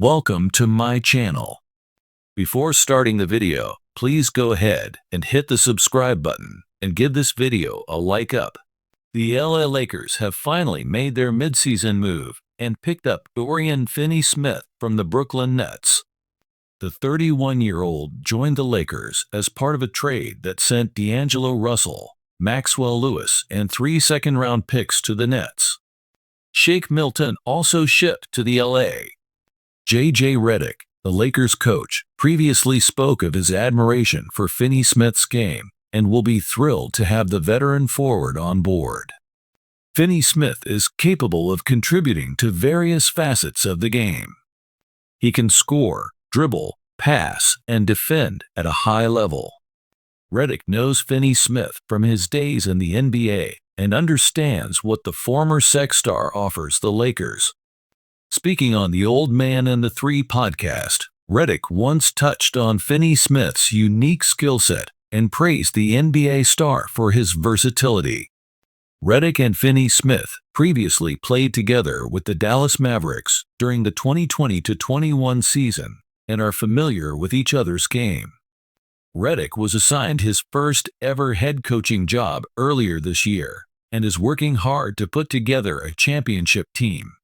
Welcome to my channel. Before starting the video, please go ahead and hit the subscribe button and give this video a like up. The LA Lakers have finally made their midseason move and picked up Dorian Finney-Smith from the Brooklyn Nets. The 31-year-old joined the Lakers as part of a trade that sent D'Angelo Russell, Maxwell Lewis, and 3 second-round picks to the Nets. Shake Milton also shipped to the LA. J.J. Redick, the Lakers coach, previously spoke of his admiration for Finney-Smith's game and will be thrilled to have the veteran forward on board. Finney-Smith is capable of contributing to various facets of the game. He can score, dribble, pass, and defend at a high level. Redick knows Finney-Smith from his days in the NBA and understands what the former Sex Star offers the Lakers. Speaking on the Old Man and the Three podcast, Redick once touched on Finney-Smith's unique skill set and praised the NBA star for his versatility. Redick and Finney-Smith previously played together with the Dallas Mavericks during the 2020-21 season and are familiar with each other's game. Redick was assigned his first ever head coaching job earlier this year and is working hard to put together a championship team.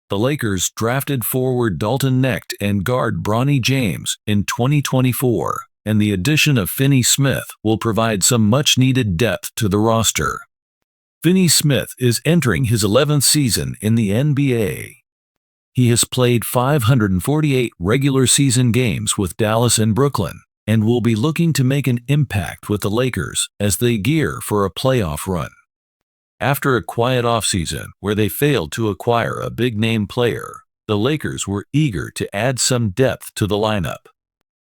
The Lakers drafted forward Dalton Knecht and guard Bronny James in 2024, and the addition of Finney-Smith will provide some much-needed depth to the roster. Finney-Smith is entering his 11th season in the NBA. He has played 548 regular season games with Dallas and Brooklyn, and will be looking to make an impact with the Lakers as they gear for a playoff run. After a quiet offseason where they failed to acquire a big-name player, the Lakers were eager to add some depth to the lineup.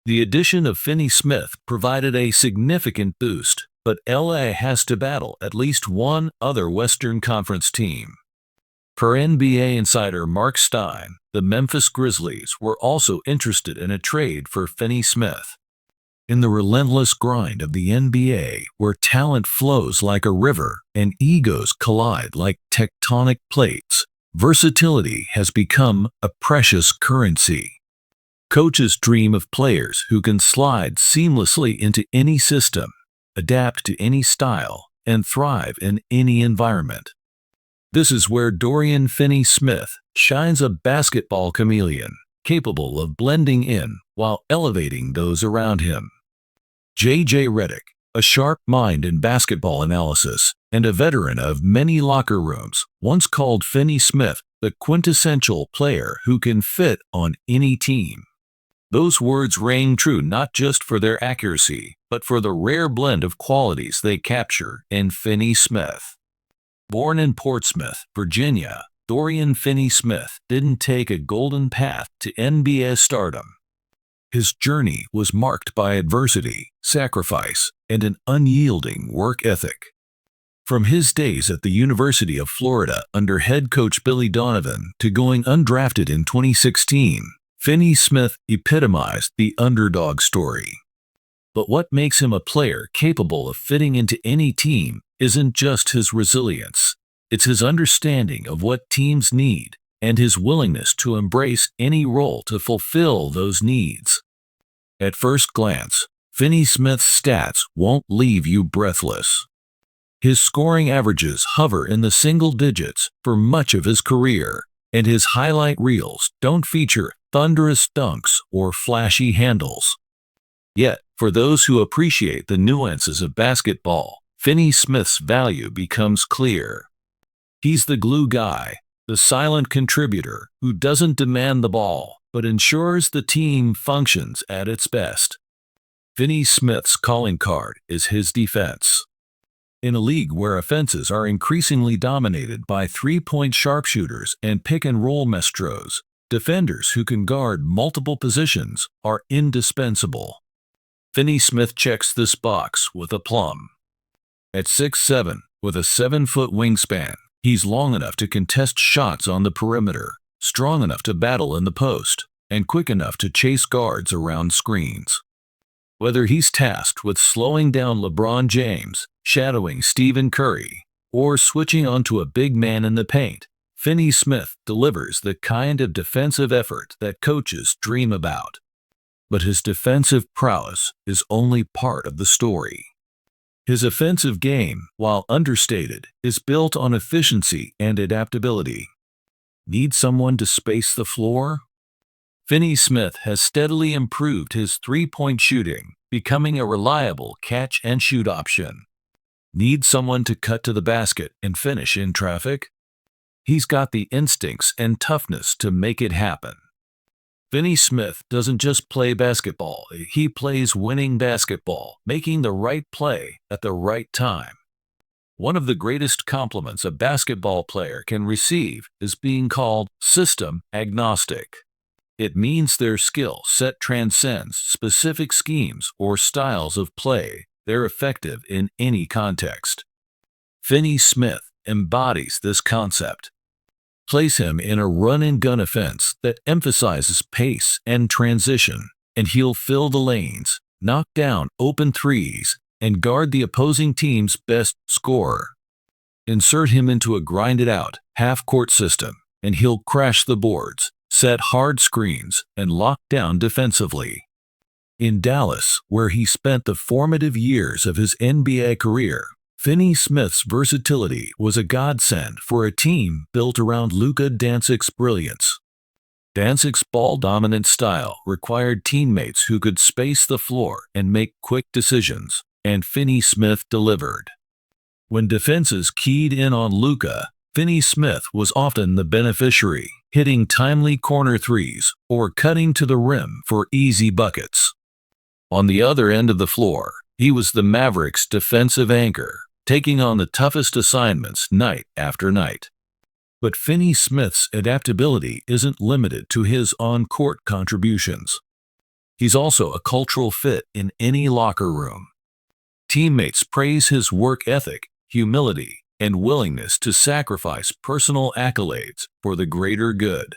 The addition of Finney-Smith provided a significant boost, but LA has to battle at least one other Western Conference team. Per NBA insider Mark Stein, the Memphis Grizzlies were also interested in a trade for Finney-Smith. In the relentless grind of the NBA, where talent flows like a river and egos collide like tectonic plates, versatility has become a precious currency. Coaches dream of players who can slide seamlessly into any system, adapt to any style, and thrive in any environment. This is where Dorian Finney-Smith shines, a basketball chameleon, capable of blending in while elevating those around him. J.J. Redick, a sharp mind in basketball analysis and a veteran of many locker rooms, once called Finney-Smith the quintessential player who can fit on any team. Those words rang true not just for their accuracy, but for the rare blend of qualities they capture in Finney-Smith. Born in Portsmouth, Virginia, Dorian Finney-Smith didn't take a golden path to NBA stardom. His journey was marked by adversity, sacrifice, and an unyielding work ethic. From his days at the University of Florida under head coach Billy Donovan to going undrafted in 2016, Finney-Smith epitomized the underdog story. But what makes him a player capable of fitting into any team isn't just his resilience. It's his understanding of what teams need and his willingness to embrace any role to fulfill those needs. At first glance, Finney-Smith's stats won't leave you breathless. His scoring averages hover in the single digits for much of his career, and his highlight reels don't feature thunderous dunks or flashy handles. Yet, for those who appreciate the nuances of basketball, Finney-Smith's value becomes clear. He's the glue guy, the silent contributor who doesn't demand the ball, but ensures the team functions at its best. Finney-Smith's calling card is his defense. In a league where offenses are increasingly dominated by three-point sharpshooters and pick-and-roll maestros, defenders who can guard multiple positions are indispensable. Finney-Smith checks this box with aplomb. At 6'7", with a 7-foot wingspan, he's long enough to contest shots on the perimeter, strong enough to battle in the post, and quick enough to chase guards around screens. Whether he's tasked with slowing down LeBron James, shadowing Stephen Curry, or switching onto a big man in the paint, Finney-Smith delivers the kind of defensive effort that coaches dream about. But his defensive prowess is only part of the story. His offensive game, while understated, is built on efficiency and adaptability. Need someone to space the floor? Finney-Smith has steadily improved his three-point shooting, becoming a reliable catch-and-shoot option. Need someone to cut to the basket and finish in traffic? He's got the instincts and toughness to make it happen. Finney-Smith doesn't just play basketball, he plays winning basketball, making the right play at the right time. One of the greatest compliments a basketball player can receive is being called system agnostic. It means their skill set transcends specific schemes or styles of play. They're effective in any context. Finney-Smith embodies this concept. Place him in a run-and-gun offense that emphasizes pace and transition, and he'll fill the lanes, knock down open threes, and guard the opposing team's best scorer. Insert him into a grinded-out, half-court system, and he'll crash the boards, set hard screens, and lock down defensively. In Dallas, where he spent the formative years of his NBA career, Finney-Smith's versatility was a godsend for a team built around Luka Doncic's brilliance. Doncic's ball-dominant style required teammates who could space the floor and make quick decisions, and Finney-Smith delivered. When defenses keyed in on Luka, Finney-Smith was often the beneficiary, hitting timely corner threes or cutting to the rim for easy buckets. On the other end of the floor, he was the Mavericks' defensive anchor, taking on the toughest assignments night after night. But Finney-Smith's adaptability isn't limited to his on-court contributions. He's also a cultural fit in any locker room. Teammates praise his work ethic, humility, and willingness to sacrifice personal accolades for the greater good.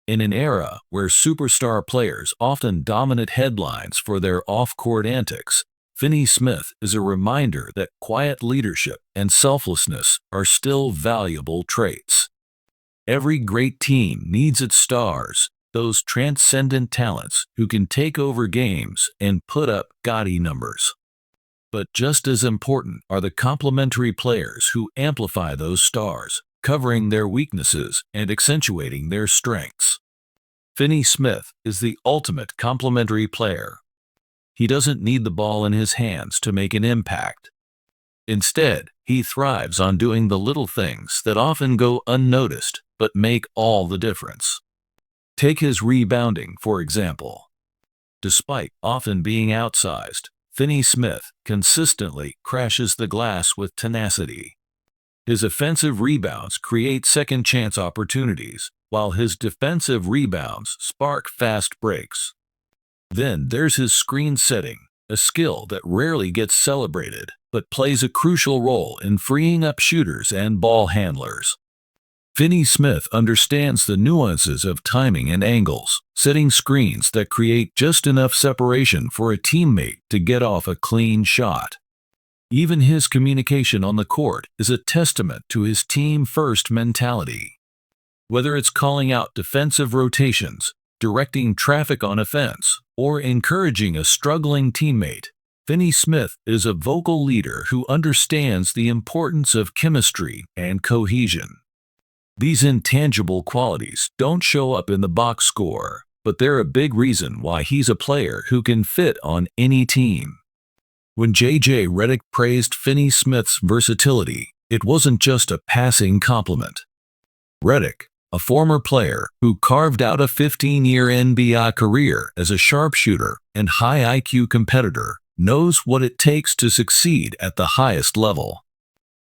In an era where superstar players often dominate headlines for their off-court antics, Finney-Smith is a reminder that quiet leadership and selflessness are still valuable traits. Every great team needs its stars, those transcendent talents who can take over games and put up gaudy numbers. But just as important are the complementary players who amplify those stars, covering their weaknesses and accentuating their strengths. Finney-Smith is the ultimate complementary player. He doesn't need the ball in his hands to make an impact. Instead, he thrives on doing the little things that often go unnoticed but make all the difference. Take his rebounding, for example. Despite often being outsized, Finney-Smith consistently crashes the glass with tenacity. His offensive rebounds create second-chance opportunities, while his defensive rebounds spark fast breaks. Then there's his screen setting, a skill that rarely gets celebrated, but plays a crucial role in freeing up shooters and ball handlers. Finney-Smith understands the nuances of timing and angles, setting screens that create just enough separation for a teammate to get off a clean shot. Even his communication on the court is a testament to his team-first mentality. Whether it's calling out defensive rotations, directing traffic on offense, or encouraging a struggling teammate, Finney-Smith is a vocal leader who understands the importance of chemistry and cohesion. These intangible qualities don't show up in the box score, but they're a big reason why he's a player who can fit on any team. When J.J. Redick praised Finney-Smith's versatility, it wasn't just a passing compliment. Redick, a former player who carved out a 15-year NBA career as a sharpshooter and high IQ competitor, knows what it takes to succeed at the highest level.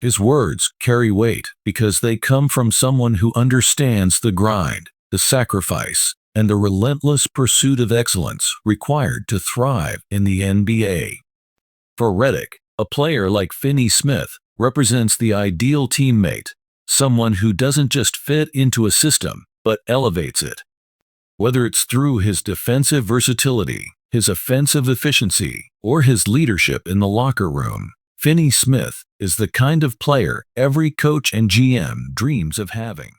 His words carry weight because they come from someone who understands the grind, the sacrifice, and the relentless pursuit of excellence required to thrive in the NBA. For Redick, a player like Finney-Smith represents the ideal teammate, someone who doesn't just fit into a system, but elevates it. Whether it's through his defensive versatility, his offensive efficiency, or his leadership in the locker room, Finney-Smith is the kind of player every coach and GM dreams of having.